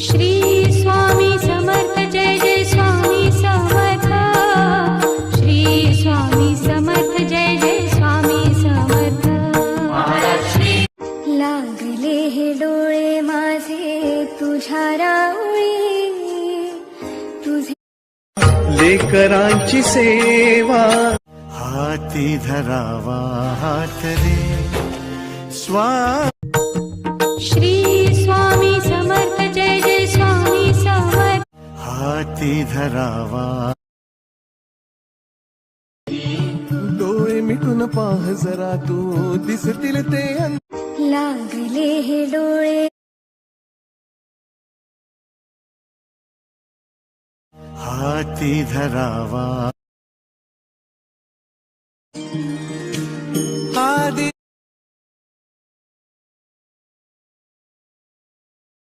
श्री स्वामी समर्थ जय जय स्वामी समर्थ। श्री स्वामी समर्थ जय जय स्वामी समर्थ। लागले हे डोळे माझे तुझ्या राऊळी, तुझे लेकरांची सेवा हाती धरावा हात रे श्री स्वामी समर्थ जय जय स्वामी समर्थ। हाती धरावा डोळे मिटून पाह जरा तू दिसतील ते लागले हे डोळे हाती धरावा